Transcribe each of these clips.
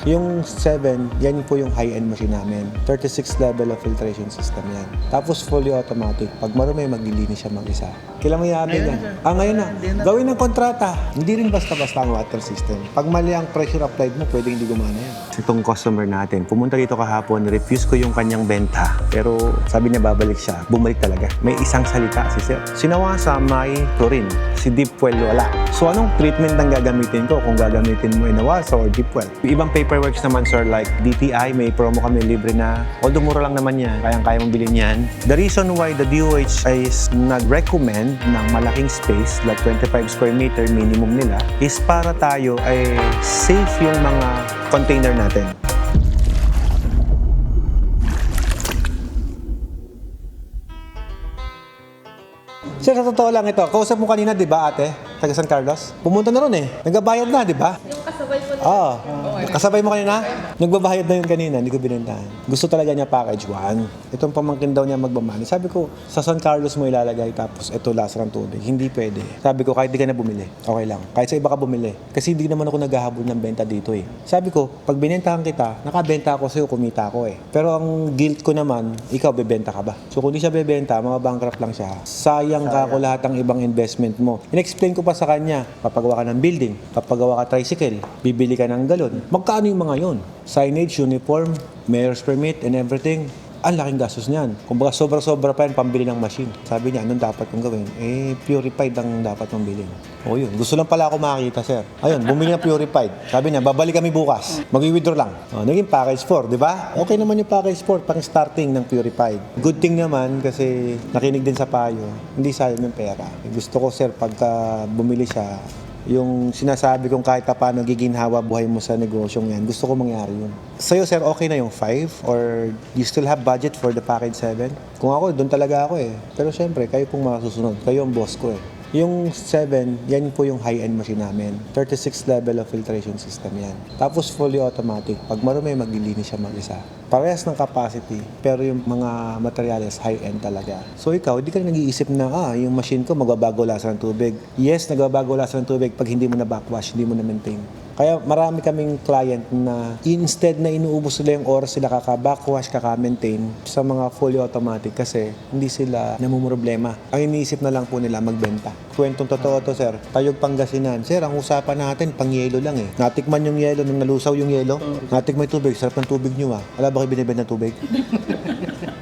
Yung 7, yan po yung high-end machine namin. 36 level of filtration system yan. Tapos fully automatic. Pag marumi, maglilinis siya mag-isa. Kailan mo i-update yan? Ngayon na. Gawin ng kontrata. Hindi rin basta-basta ang water system. Pag mali ang pressure applied mo, pwede hindi gumana yan. Itong customer natin, pumunta dito kahapon, refuse ko yung kanyang benta. Pero sabi niya babalik siya. Bumalik talaga. May isang salita si sir. Sinawasa may chlorine. Si deep well wala. So anong treatment ang gagamitin ko kung gagamitin mo inawasa or deep well? Yung ibang paperworks naman sir like DTI, may promo kami libre na. Although mura lang naman yan, kayang-kaya mong bilhin yan. The reason why the DOH is nag-recommend ng malaking space like 25 square meter minimum nila is para tayo ay safe yung mga container natin. Sir, sa totoo lang ito, kausap mo kanina, di ba ate? Taga San Carlos? Pumunta na ron eh. Nagbabayad na, di ba? Yung kasabay ko na. Oo. Kasabay mo kanina? Nagbabayad na yun kanina, hindi ko binentahan. Gusto talaga niya package 1. Itong pamangkin daw niya magbamani. Sabi ko, sa San Carlos mo ilalagay tapos ito lasa ng tubig. Hindi pwede. Sabi ko, kahit di ka na bumili, okay lang. Kahit sa iba ka bumili. Kasi hindi naman ako naghahabol ng benta dito eh. Sabi ko, pag binentahan kita, nakabenta ako sa'yo, kumita ako eh. Pero ang guilt ko naman, ikaw bebenta ka ba? So kung di siya bebenta, mga bankrupt lang siya. Sayang ka ko lahat ng ibang investment mo. In-explain ko pa sa kanya, papagawa ka ng building, papagawa ka tricycle, bibili ka ng galon. Magkano yung mga yon? Signage, uniform, mayor's permit, and everything. Ang laking gastos niyan. Kumbaga sobra-sobra pa yan pambili ng machine. Sabi niya, anong dapat kong gawin? Purified ang dapat mong bilhin. O yun, gusto lang pala ako makakita, sir. Ayun, bumili ng purified. Sabi niya, babalik kami bukas. Mag-withdraw lang. O, naging package 4, di ba? Okay naman yung package 4, pang starting ng purified. Good thing naman kasi nakinig din sa payo, hindi sayang yung pera. Gusto ko, sir, pagka bumili siya, yung sinasabi kong kahit paano giginhawa buhay mo sa negosyong yan, gusto ko mangyari yun. Sa'yo, sir, okay na yung 5? Or you still have budget for the package 7? Kung ako, doon talaga ako eh. Pero syempre, kayo pong masusunod. Kayo ang boss ko eh. Yung 7, yan po yung high-end machine namin. 36 level of filtration system yan. Tapos fully automatic. Pag marumi, maglilinis siya mag-isa. Parehas ng capacity, pero yung mga materials high-end talaga. So ikaw, hindi ka nag-iisip na, yung machine ko magbabago lasa ng tubig. Yes, nagbabago lasa ng tubig pag hindi mo na backwash, hindi mo na maintain. Kaya marami kaming client na instead na inuubos nila yung oras sila kaka-backwash, kaka-maintain sa mga fully automatic kasi hindi sila namumroblema. Ang iniisip na lang po nila magbenta. Kwentong totoo to, sir. Tayog Pangasinan. Sir, ang usapan natin, pang-yelo lang eh. Natikman yung yelo, nung nalusaw yung yelo. Natikman yung tubig, sarap ng tubig nyo ah. Wala ba kayo binibenta ng tubig?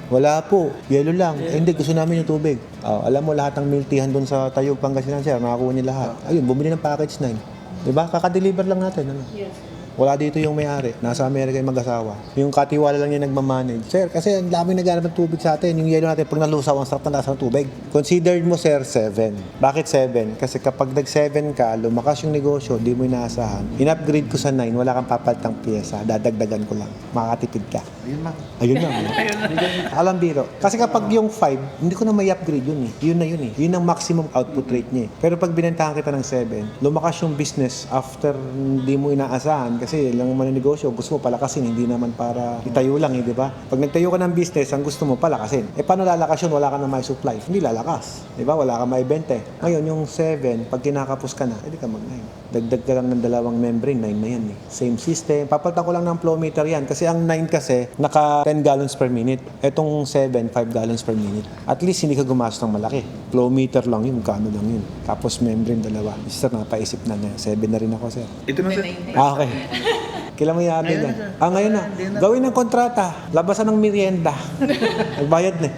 Wala po. Yelo lang. Hindi, gusto namin yung tubig. Alam mo, lahat ng miltihan doon sa Tayog Pangasinan, sir, nakakuha niya lahat. Ayun, bumili ng package 9. Diba? Kaka-deliver lang natin. Ano? Yes. Wala dito yung may-ari. Nasa Amerika yung mag-asawa. Yung katiwala lang yung nagmamanage. Sir, kasi ang daming naghanap ng tubig sa atin. Yung yelo natin, pag nalusaw, ang sarap na lasa ng tubig. Considered mo, sir, 7. Bakit 7? Kasi kapag nag-7 ka, lumakas yung negosyo, di mo inaasahan. In-upgrade ko sa 9, wala kang papalitang pyesa. Dadagdagan ko lang. Makakatipid ka. Ayun lang. Ayun lang. Alam biro. Kasi kapag yung 5, hindi ko na may upgrade yun eh. Yun na yun eh. Yun ang maximum output rate niya eh. Pero pag binentahan kita ng 7, lumakas yung business after hindi mo inaasahan kasi lang mananegosyo, gusto mo palakasin, hindi naman para itayo lang eh, di ba? Pag nagtayo ka ng business, ang gusto mo palakasin. Paano lalakas yun? Wala ka na may supply. Hindi lalakas. Di ba? Wala ka may bente. Ngayon, yung 7, pag kinakapos ka na, edi ka mag-9. Dagdag ka lang ng 2 membrane, 9 na yan eh. Same system. Papalitan ko lang ng flow meter yan. Kasi ang 9 kasi, naka 10 gallons per minute. Etong 7, 5 gallons per minute. At least, hindi ka gumastos ng malaki. Flow meter lang yun, kano lang yun. Tapos membrane, 2. Sir, napaisip na niya. 7 na rin ako, sir. Ito na, sir. Okay. Kailan mo i-update yan? Ngayon na. Gawin ng kontrata. Labasan ng merienda. Nagbayad na.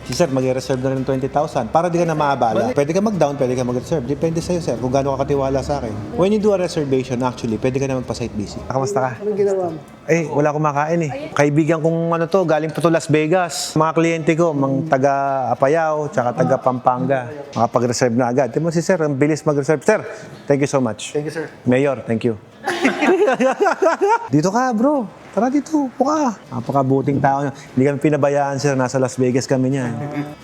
Si sir, mag-reserve na rin 20,000 para di ka na maabala. Pwede ka mag-down, pwede ka mag-reserve. Depende sa'yo, sir, kung gaano ka katiwala sa akin. When you do a reservation, actually, pwede ka na magpa-site visit. Kamusta ka? Anong ginawa mo? Wala akong makain eh. Kaibigan kong galing po to Las Vegas. Mga kliyente ko, mga taga Apayao, tsaka taga Pampanga. Makapag-reserve na agad. Tingnan mo si sir, ang bilis mag-reserve. Sir, thank you so much. Thank you, sir. Mayor, thank you. Dito ka, bro. Tara dito, puka. Napakabuting tao. Hindi kami pinabayaan, sir. Nasa Las Vegas kami niyan.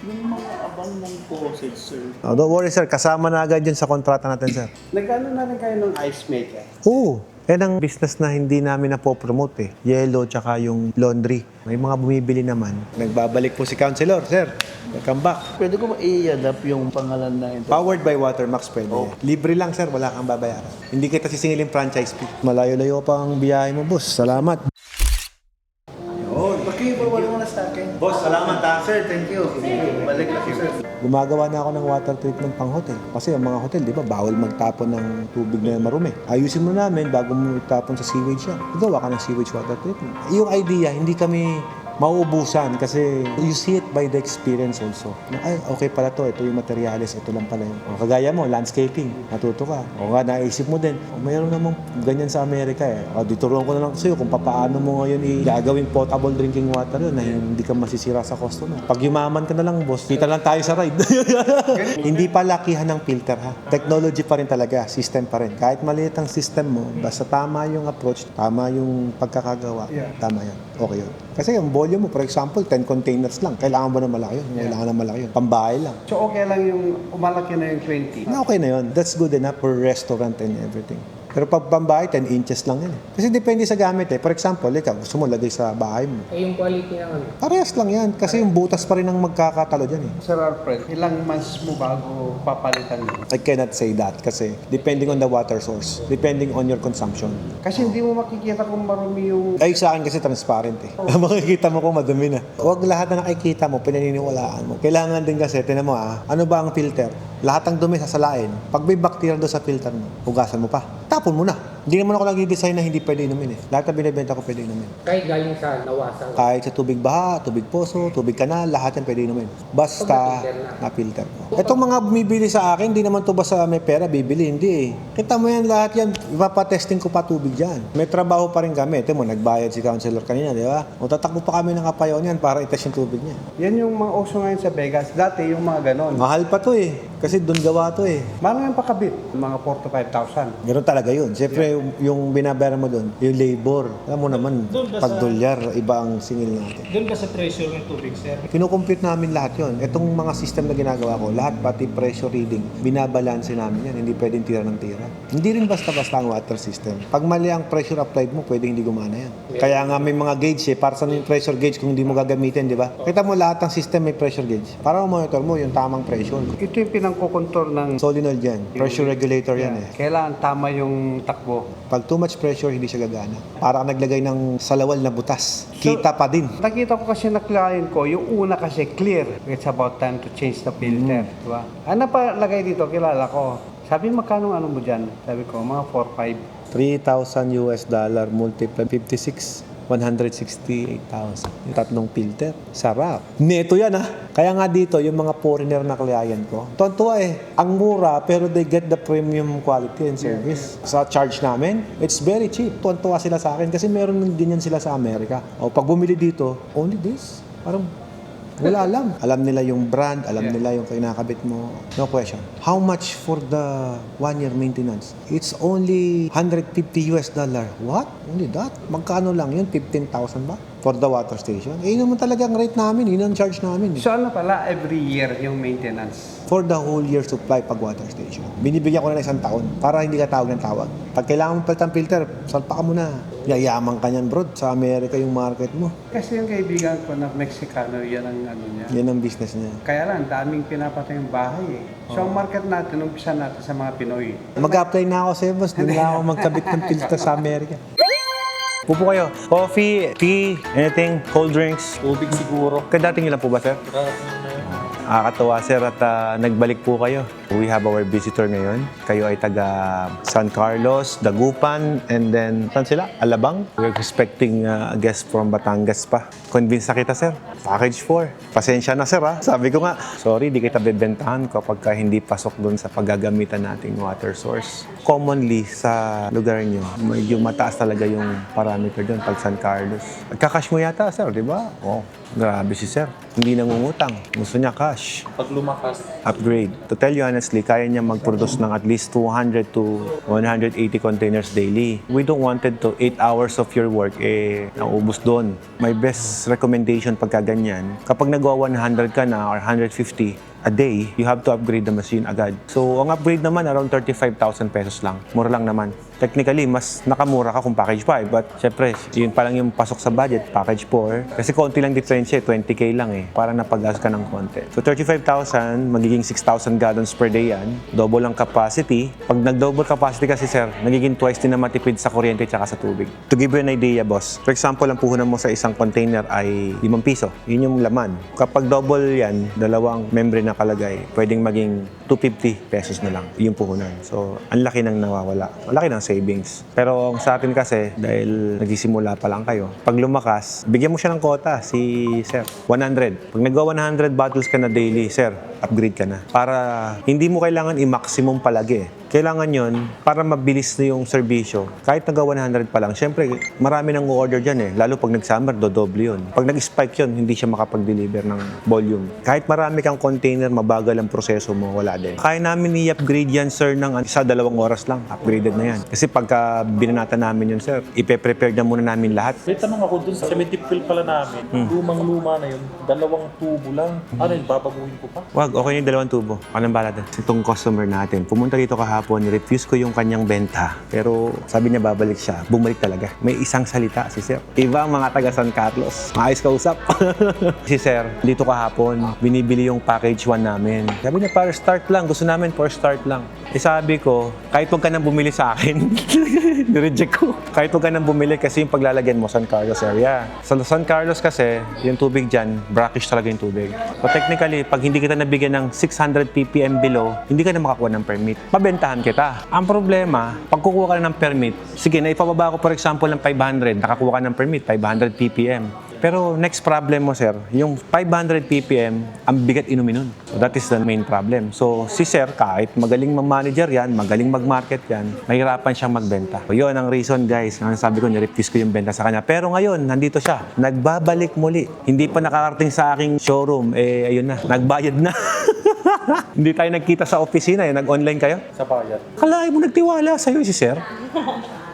Yung mga abang mong faucet, sir. Don't worry, sir. Kasama na agad yun sa kontrata natin, sir. Nagkano na rin kayo ng ice maker? Oo. Yan ang business na hindi namin napopromote eh. Yellow tsaka yung laundry. May mga bumibili naman. Nagbabalik po si Counselor. Sir, welcome back. Pwede ko i-adapt yung pangalan na ito. Powered by Watermax pwede. Libre lang sir, wala kang babayaran. Hindi kita sisingilin franchise fee. Malayo-layo pa ang biyahe mo, boss. Salamat. Paki-forward mo na sa akin. Boss, salamat ha. Sir, thank you. Balik ako, sir. Gumagawa na ako ng water treatment pang hotel. Kasi ang mga hotel, di ba, bawal magtapon ng tubig na marumi. Ayusin mo namin bago mo itapon sa sewage yan. Gawa ka ng sewage water treatment. Yung idea, hindi kami mauubusan kasi you see it by the experience also. Na, ay, okay pala to, ito yung materials, ito lang pala yun. O, kagaya mo, landscaping, natuto ka. O nga, naisip mo din, o mayroon namang ganyan sa Amerika eh. O, dituruan ko na lang sa'yo kung paano mo ngayon gagawing potable drinking water yun na hindi ka masisira sa customer. Pag yumaman ka na lang, boss, kita lang tayo sa ride. Hindi pa lakihan ng filter ha. Technology pa rin talaga, system pa rin. Kahit maliit ang system mo, basta tama yung approach, tama yung pagkakagawa, tama yan. Okay yun. Kasi yung volume mo, for example, 10 containers lang. Kailangan ba na malaki yun? Kailangan na malaki yun. Pambahay lang. So okay lang yung umalaki na yung 20? Na okay na yun. That's good enough for restaurant and everything. Pero pag pambahay, 10 inches lang yan. Kasi depende sa gamit eh. For example, ikaw, gusto mo lagay sa bahay mo. Eh, yung quality ng ano? Parehas lang yan. Kasi yung butas pa rin ang magkakatalo dyan eh. Sir Alfred, ilang months mo bago papalitan mo? I cannot say that kasi depending on the water source, depending on your consumption. Kasi hindi mo makikita kung marumi yung... Ay, sa akin kasi transparent eh. Makikita mo kung madumi na. Huwag lahat na nakikita mo, pinaniniwalaan mo. Kailangan din kasi, tinan mo ano ba ang filter? Lahat ng dumi sasalain. Pag may bacteria doon sa filter mo, hugasan mo pa. Tapon mo na. Hindi naman ako nag-design na hindi pwede inumin eh. Lahat na binibenta ko pwede inumin. Kahit galing sa nawasan. Kahit sa tubig baha, tubig poso, tubig kanal, lahat yan pwede inumin. Basta na-filter mo. Itong mga bumibili sa akin, hindi naman to basta may pera, bibili. Hindi eh. Kita mo yan lahat yan, ipapatesting ko pa tubig dyan. May trabaho pa rin kami. Ito mo, nagbayad si counselor kanina, di ba? O tatakbo pa kami ng kapayaw niyan para itest yung tubig niya. Yan yung mga uso ngayon sa Vegas. Dati yung mga ganon. Mahal pa to eh. Kasi doon gawa to eh. Mahal yung pakabit. Mga 4 to 5,000. Ganun talaga yun. Siyempre, yung binabayaran mo doon, yung labor. Alam mo naman, pag dolyar, iba ang singil natin. Doon ba sa pressure ng tubig, sir? Kinukompute namin lahat yon. Itong mga system na ginagawa ko, lahat pati pressure reading, binabalanse namin yan. Hindi pwedeng tira ng tira. Hindi rin basta-basta ang water system. Pag mali ang pressure applied mo, pwedeng hindi gumana yan. Kaya nga may mga gauge eh. Para saan yung pressure gauge kung hindi mo gagamitin, di ba? Kita mo lahat ng system may pressure gauge. Para monitor mo yung tamang pressure. Ito yung pinangkukontrol ng... Solenoid yan. Pressure regulator yan eh. Kailangan tama yung takbo. Pag too much pressure, hindi siya gagana. Para ka naglagay ng salawal na butas. Kita pa din. Nakita ko kasi na client ko, yung una kasi clear. It's about time to change the filter. Diba? Ano pa lagay dito? Kilala ko. Sabi, magkano ano mo dyan? Sabi ko, mga 4-5. $3,000 multiplied 56. 168,000. Yung tatlong filter. Sarap. Neto yan Kaya nga dito, yung mga foreigner na client ko, tuwa eh. Ang mura, pero they get the premium quality and service. Sa charge namin, it's very cheap. Tuwa sila sa akin kasi meron din yan sila sa Amerika. O pag bumili dito, only this. Parang wala alam. Alam nila yung brand, alam nila yung kinakabit mo. No question. How much for the 1-year maintenance? It's only $150. What? Only that? Magkano lang yun? 15,000 ba? For the water station? Eh, yun naman talaga ang rate namin. Yun ang charge namin. So ano pala, every year yung maintenance? For the whole year supply pag water station. Binibigyan ko na ng 1 taon para hindi ka tawag ng tawag. Pag kailangan mo palitan filter, salpa ka muna. Yayaman ka niyan, bro. Sa Amerika yung market mo. Kasi yung kaibigan ko na Mexicano, yan ang ano niya. Yan ang business niya. Kaya lang, daming pinapatay yung bahay eh. So ang market natin, umpisa natin sa mga Pinoy. Mag-apply na ako sa boss. Hindi na ako magkabit ng filter sa Amerika. Pupo kayo. Coffee, tea, anything, cold drinks. Tubig siguro. Kadating niyo lang po ba, sir? Nakakatawa, sir, at nagbalik po kayo. We have our visitor ngayon. Kayo ay taga San Carlos, Dagupan, and then, saan sila? Alabang? We're expecting a guest from Batangas pa. Convince na kita, sir. Package 4. Pasensya na, sir, ha? Sabi ko nga, sorry, di kita bebentahan kapag hindi pasok doon sa paggagamitan nating water source. Commonly, sa lugar nyo, medyo mataas talaga yung parameter doon pag San Carlos. Kakash mo yata, sir, di ba? Oh, grabe si sir. Hindi nangungutang. Gusto niya cash. Pag lumakas, Upgrade. To tell you honestly, kaya niya mag-produce ng at least 200 to 180 containers daily. We don't wanted to 8 hours of your work, naubos doon. My best recommendation pagka ganyan, kapag nagawa 100 ka na or 150 a day, you have to upgrade the machine agad. So, ang upgrade naman, around 35,000 pesos lang. Mura lang naman. technically, mas nakamura ka kung package 5. But syempre, yun pa lang yung pasok sa budget, package 4. Kasi konti lang diferensya, 20K lang eh. Parang napag-gas ka ng konti. So 35,000, magiging 6,000 gallons per day yan. Double ang capacity. Pag nag-double capacity kasi sir, nagiging twice din na matipid sa kuryente at sa tubig. To give you an idea, boss. For example, ang puhunan mo sa isang container ay 5 piso. Yun yung laman. Kapag double yan, dalawang membrane na kalagay, pwedeng maging 250 pesos na lang yung puhunan. So, ang laki nang nawawala. Ang laki ng savings. Pero sa atin kasi, dahil nagsisimula pa lang kayo, pag lumakas, bigyan mo siya ng quota, si sir. 100. Pag nagawa 100 bottles ka na daily, sir, upgrade ka na. Para hindi mo kailangan i-maximum palagi. Kailangan yon para mabilis na yung serbisyo. Kahit naga 100 pa lang, syempre marami nang order dyan eh. Lalo pag nag-summer, dodoble yun. Pag nag-spike yun, hindi siya makapag-deliver ng volume. Kahit marami kang container, mabagal ang proseso mo, wala din. Kaya namin i-upgrade yan, sir, ng 1-2 oras lang. Upgraded na yan. Kasi pagka binanata namin yun, sir, ipe-prepare na muna namin lahat. May tanong ako dun sa cemetery fill pala namin. Lumang-luma na yun. 2 tubo lang. Ano yun, babaguhin ko pa? Wag, okay na yung 2 tubo. Anong bala doon? Itong customer natin, pumunta dito kahapon, refuse ko yung kanyang benta. Pero sabi niya babalik siya. Bumalik talaga. May isang salita si sir. Iba ang mga taga San Carlos. Maayos ka usap. Si sir, dito kahapon, binibili yung package 1 namin. Sabi niya, para start lang. Gusto namin for start lang. Eh sabi ko, kahit huwag ka nang bumili sa akin, nireject ko. Kahit huwag ka nang bumili kasi yung paglalagyan mo, San Carlos area. Sa San Carlos kasi, yung tubig dyan, brackish talaga yung tubig. So technically, pag hindi kita nabigyan ng 600 ppm below, hindi ka na makakuha ng permit. Mabentahan kita. Ang problema, pag kukuha ka na ng permit, sige, naipababa ko for example ng 500, nakakuha ka ng permit, 500 ppm. Pero next problem mo, sir, yung 500 ppm, ang bigat inumin nun. So that is the main problem. So si sir, kahit magaling mag-manager yan, magaling mag-market yan, mahirapan siyang magbenta. So yun ang reason, guys. Ang sabi ko, nirefuse ko yung benta sa kanya. Pero ngayon, nandito siya. Nagbabalik muli. Hindi pa nakarating sa aking showroom. Eh, ayun na. Nagbayad na. Hindi tayo nagkita sa opisina. Nag-online kayo? Sa bayad. Kalahin mo nagtiwala sa'yo si sir.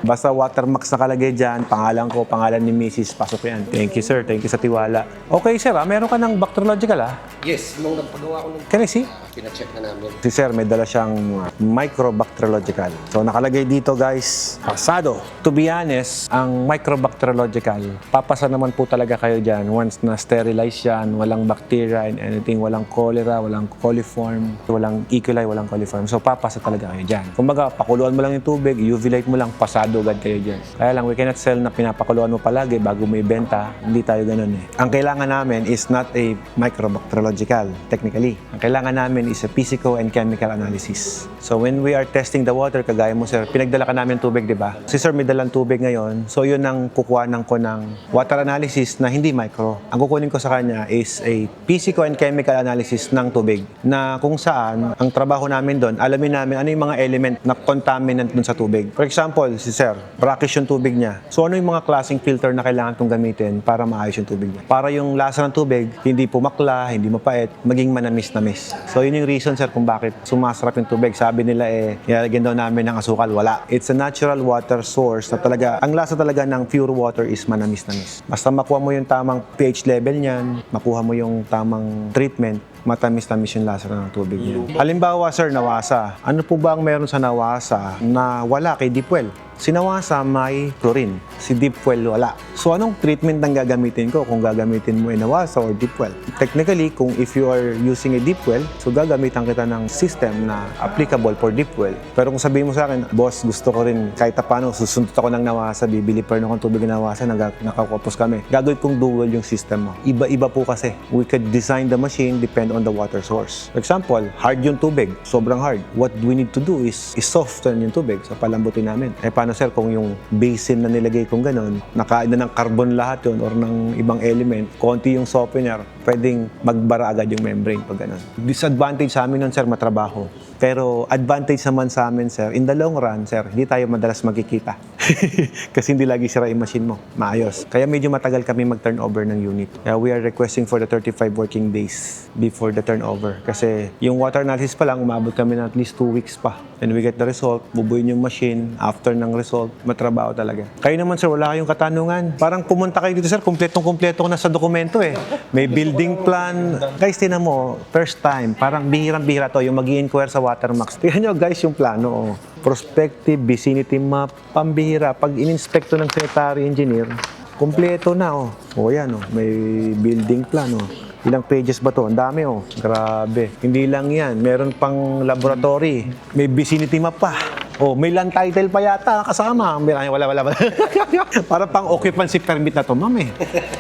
Basta Watermax nakalagay dyan, pangalan ko, pangalan ni Mrs. Pasok yan. Thank you, sir. Thank you sa tiwala. Okay, sir. Meron ka ng bacteriological, Yes, nung nagpagawa ko ng Can I see? pinacheck na namin. Si sir, may dala siyang microbacteriological. So, nakalagay dito, guys, pasado. To be honest, ang microbacteriological, papasa naman po talaga kayo dyan once na sterilize yan, walang bacteria and anything, walang cholera, walang coliform, walang E. coli, walang coliform. So, papasa talaga kayo dyan. Kumbaga, pakuluan mo lang yung tubig, UV light mo lang, pasado agad kayo dyan. Kaya lang, we cannot sell na pinapakuluan mo palagi bago mo ibenta. Hindi tayo ganun eh. Ang kailangan namin is not a microbacteriological, technically. Ang kailangan namin is a physical and chemical analysis. So when we are testing the water, kagaya mo sir, pinagdala ka namin tubig, di ba? Si sir may dalang tubig ngayon. So yun ang kukuhanan ko ng water analysis na hindi micro. Ang kukunin ko sa kanya is a physical and chemical analysis ng tubig na kung saan ang trabaho namin doon, alamin namin ano yung mga element na contaminant dun sa tubig. For example, si sir, brackish yung tubig niya. So ano yung mga klaseng filter na kailangan itong gamitin para maayos yung tubig niya? Para yung lasa ng tubig, hindi pumakla, hindi mapait, maging manamis-namis. So yun yung reason sir kung bakit sumasarap yung tubig. Sabi nila ilalagyan daw namin ng asukal. Wala. It's a natural water source na talaga, ang lasa talaga ng pure water is manamis-namis. Basta makuha mo yung tamang pH level niyan, makuha mo yung tamang treatment, matamis-tamis yung lasa ng tubig niyan. Halimbawa sir, nawasa. Ano po ba ang meron sa nawasa na wala kay Deepwell? Si nawasa may chlorine. Si Deepwell wala. So anong treatment ang gagamitin ko kung gagamitin mo ay nawasa or Deepwell? Technically, kung if you are using a Deepwell, so gagamitan kita ng system na applicable for Deepwell. Pero kung sabihin mo sa akin, boss, gusto ko rin kahit paano susundot ako ng nawasa, bibili pa rin akong tubig ng nawasa, nakakopos kami. Gagawin kong dual yung system mo. Iba-iba po kasi. We could design the machine depend on the water source. For example, hard yung tubig. Sobrang hard. What we need to do is soften yung tubig. So palambutin namin. Paano sir kung yung basin na nilagay kong ganun, nakain na ng carbon lahat yun or ng ibang element, konti yung softener, pwedeng magbara agad yung membrane pag ganun. Disadvantage sa amin nun sir, matrabaho. Pero advantage naman sa amin sir, in the long run sir, hindi tayo madalas magkikita. Kasi hindi lagi sira yung machine mo. Maayos. Kaya medyo matagal kami mag-turnover ng unit. Kaya we are requesting for the 35 working days before the turnover. Kasi yung water analysis pa lang, umabot kami na at least 2 weeks pa. And we get the result, bubuin yung machine. After ng result, matrabaho talaga. Kayo naman sir, wala kayong katanungan. Parang pumunta kayo dito sir, kumpletong-kumpleto ko na sa dokumento eh. May building plan. Guys, tinan mo, first time, parang bihirang-bihira to, yung mag-i-inquire sa Watermax. Tingnan nyo guys yung plano. Oh. prospective vicinity map, pambihira. Pag in-inspecto ng secretary engineer, kumpleto na oh. O yan oh, may building plan oh. Ilang pages ba to? Ang dami oh. Grabe. Hindi lang yan. Meron pang laboratory. May vicinity map pa. Oh, may land title pa yata kasama. Wala. Para pang occupancy permit na to, ma'am eh.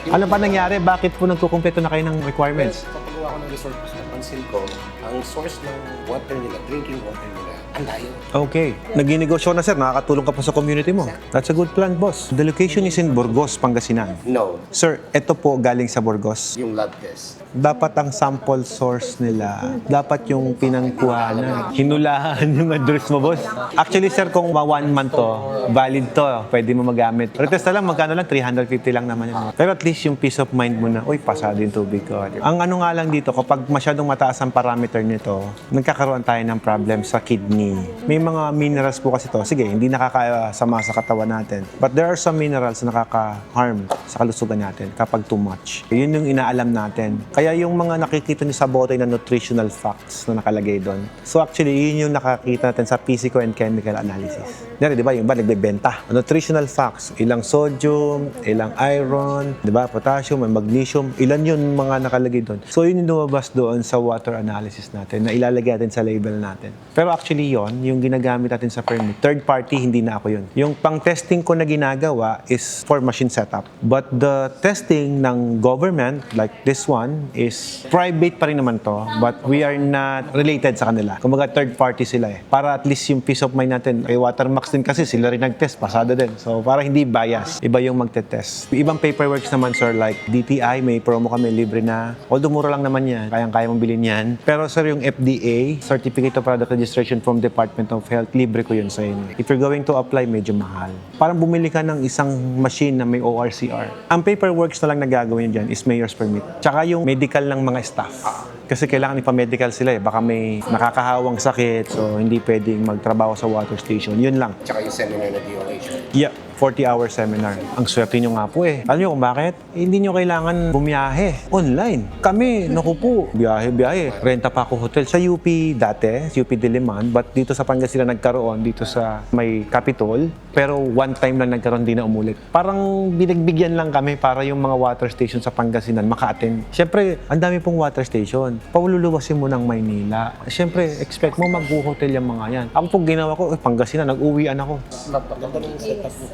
Ano pa nangyari? Bakit po nagkukumpleto na kayo ng requirements? Papagawa ko ng resort, napansin ko, ang source ng water nila, drinking water nila, ang layo. Okay. Naging-negosyo na sir, nakakatulong ka pa sa community mo. That's a good plan, boss. The location is in Burgos, Pangasinan. No, Sir, ito po galing sa Burgos. yung lab test. Dapat ang sample source nila, dapat yung pinangkuhanan. Hinulahan yung address mo, boss. Actually, sir, kung 1 month to, valid to, pwede mo magamit. Retest na lang, magkano lang? 350 lang naman yun. Pero at least yung peace of mind mo na, uy, pasado yung tubig ko. Ang ano nga lang dito, kapag masyadong mataas ang parameter nito, nagkakaroon tayo ng problem sa kidney. May mga minerals po kasi to. Sige, hindi nakakasama sa katawan natin. But there are some minerals na nakaka-harm sa kalusugan natin kapag too much. Yun yung inaalam natin. Kaya yung mga nakikita nyo sa bote na nutritional facts na nakalagay doon. So actually, yun yung nakakita natin sa physical and chemical analysis. Dari, di ba? Yung ba nagbebenta? Nutritional facts, ilang sodium, ilang iron, di ba? Potassium, magnesium, ilan yun mga nakalagay doon. So yun yung lumabas doon sa water analysis natin na ilalagay natin sa label natin. Pero actually yon yung ginagamit natin sa permit. Third party, hindi na ako yun. Yung pang-testing ko na ginagawa is for machine setup. But the testing ng government, like this one, is private pa rin naman to, but we are not related sa kanila. Kumbaga third party sila eh. Para at least yung peace of mind natin, kay Watermax din kasi sila rin nag-test, pasado din. So para hindi bias, iba yung magte-test. Ibang paperworks naman sir, like DTI, may promo kami, libre na. Although mura lang naman yan, kayang-kaya mong bilhin yan. Pero sir, yung FDA, Certificate of Product Registration from Department of Health, libre ko yun sa inyo. If you're going to apply, medyo mahal. Parang bumili ka ng isang machine na may ORCR. Ang paperworks na lang na gagawin dyan is mayor's permit. Tsaka yung medical ng mga staff. Kasi kailangan ipa-medical sila eh. Baka may nakakahawang sakit, so hindi pwedeng magtrabaho sa water station. Yun lang. Tsaka yung seminar na DOH. Yeah, 40-hour seminar. Ang swerte nyo nga po eh. Alam nyo kung bakit? Hindi nyo kailangan bumiyahe. Online. Kami, naku po, biyahe. Renta pa ako hotel sa UP dati, UP Diliman, but dito sa Pangasinan nagkaroon, dito sa may Capitol. Pero one time lang nagkaroon, di na umulit. Parang binagbigyan lang kami para yung mga water station sa Pangasinan maka-attend. Siyempre, ang dami pong water station. Paululuwasin mo ng Maynila. Siyempre, expect mo mag-hotel yung mga yan. Ako pong ginawa ko, Pangasinan, nag-uwian ako.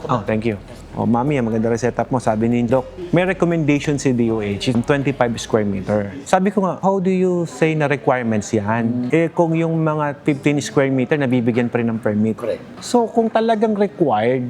Oh, thank you. Oh, mami, maganda rin setup mo. Sabi ni Doc, may recommendation si DOH, yung 25 square meter. Sabi ko nga, how do you say na requirements yan? Eh, kung yung mga 15 square meter, nabibigyan pa rin ng permit. Correct. So, kung talagang required,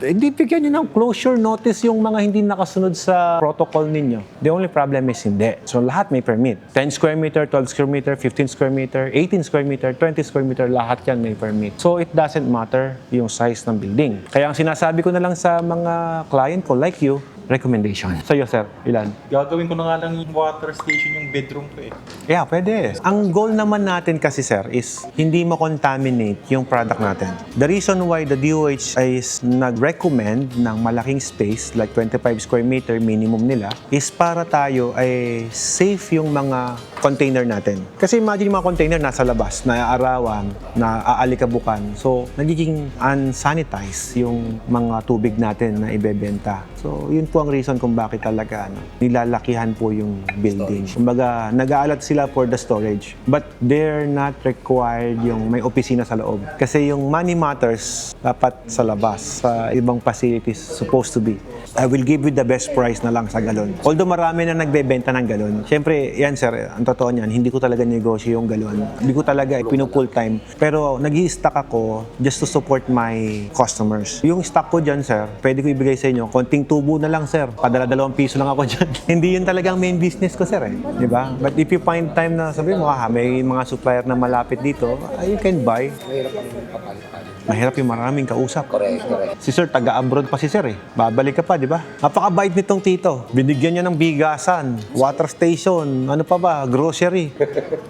hindi bigyan nyo ng closure notice yung mga hindi nakasunod sa protocol ninyo. The only problem is hindi. So, lahat may permit. 10 square meter, 12 square meter, 15 square meter, 18 square meter, 20 square meter, lahat yan may permit. So, it doesn't matter yung size ng building. Kaya ang sinasabi ko na lang sa mga client ko, like you, recommendation. Sa'yo, sir, ilan? Gagawin ko na nga lang yung water station yung bedroom ko eh. Yeah, pwede. Ang goal naman natin kasi, sir, is hindi ma-contaminate yung product natin. The reason why the DOH is nag-recommend ng malaking space, like 25 square meter minimum nila, is para tayo ay safe yung mga container natin. Kasi imagine yung mga container nasa labas, naaarawan, naaalikabukan. So, nagiging unsanitized yung mga tubig natin na ibebenta. So, yun po ang reason kung bakit talaga nilalakihan po yung building. Kumbaga, nag-aalat sila for the storage. But they're not required yung may opisina sa loob. Kasi yung money matters dapat sa labas, sa ibang facilities supposed to be. I will give you the best price na lang sa galon. Although marami na nagbebenta ng galon. Siyempre, yan sir, ang totoo niyan, hindi ko talaga negosyo yung galon. Hindi ko talaga pinupull time. Pero nag-i-stock ako just to support my customers. Yung stock ko dyan sir, pwede ko ibigay sa inyo. Konting tubo na lang sir. Padala 2 piso lang ako dyan. Hindi yun talagang main business ko sir eh. Diba? But if you find time na sabi mo, may mga supplier na malapit dito, you can buy. Mahirap ang papalit-palit. mahirap yung maraming kausap. Correct. Si Sir, taga-abroad pa si Sir eh. Babalik ka pa, di ba? Napakabait nitong tito. Binigyan niya ng bigasan, water station, ano pa ba, grocery.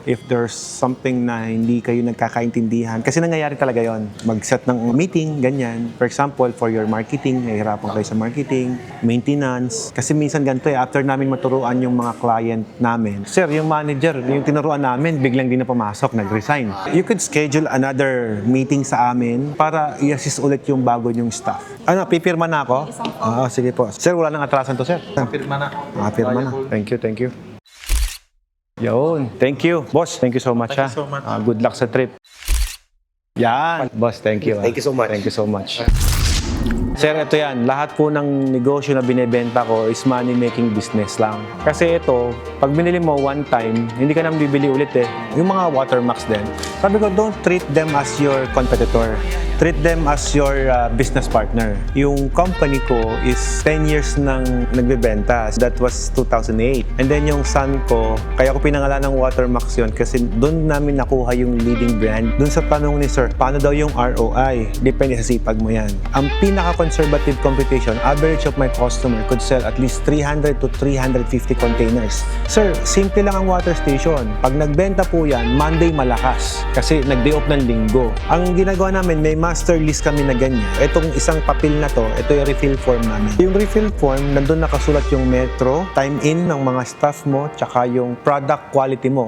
If there's something na hindi kayo nagkakaintindihan, kasi nangyayari talaga yon. Mag-set ng meeting, ganyan. For example, for your marketing, nahihirapan kayo sa marketing, maintenance. Kasi minsan ganito eh, after namin maturuan yung mga client namin, Sir, yung manager, yung tinuruan namin, biglang di na pumasok, nag-resign. You could schedule another meeting sa amin para i-assist ulit yung bago yung staff. Ano, pipirma na ako? Sige po. Sir, wala nang atrasan to, Sir. Pirma na. Pirma na. Thank you. Yun. Thank you. Boss, thank you so much. Thank you so much. Good luck sa trip. Yan. Boss, thank you. Thank you so much. Thank you so much. Sir, ito yan. Lahat po ng negosyo na binebenta ko is money-making business lang. Kasi ito, pag binili mo one time, hindi ka nang bibili ulit eh. Yung mga watermarks din. Sabi ko, don't treat them as your competitor. Treat them as your business partner. Yung company ko is 10 years nang nagbebenta. That was 2008. And then yung son ko, kaya ko pinangalan ng Watermax yun kasi doon namin nakuha yung leading brand. Doon sa tanong ni Sir, paano daw yung ROI? Depende sa sipag mo yan. Ang pinaka-conservative computation, average of my customer could sell at least 300 to 350 containers. Sir, simple lang ang water station. Pag nagbenta po yan, Monday malakas kasi nag-day off ng linggo. Ang ginagawa namin, may master list kami na ganyan. Itong isang papel na to, ito yung refill form namin. Yung refill form, nandun nakasulat yung metro, time in ng mga staff mo, tsaka yung product quality mo.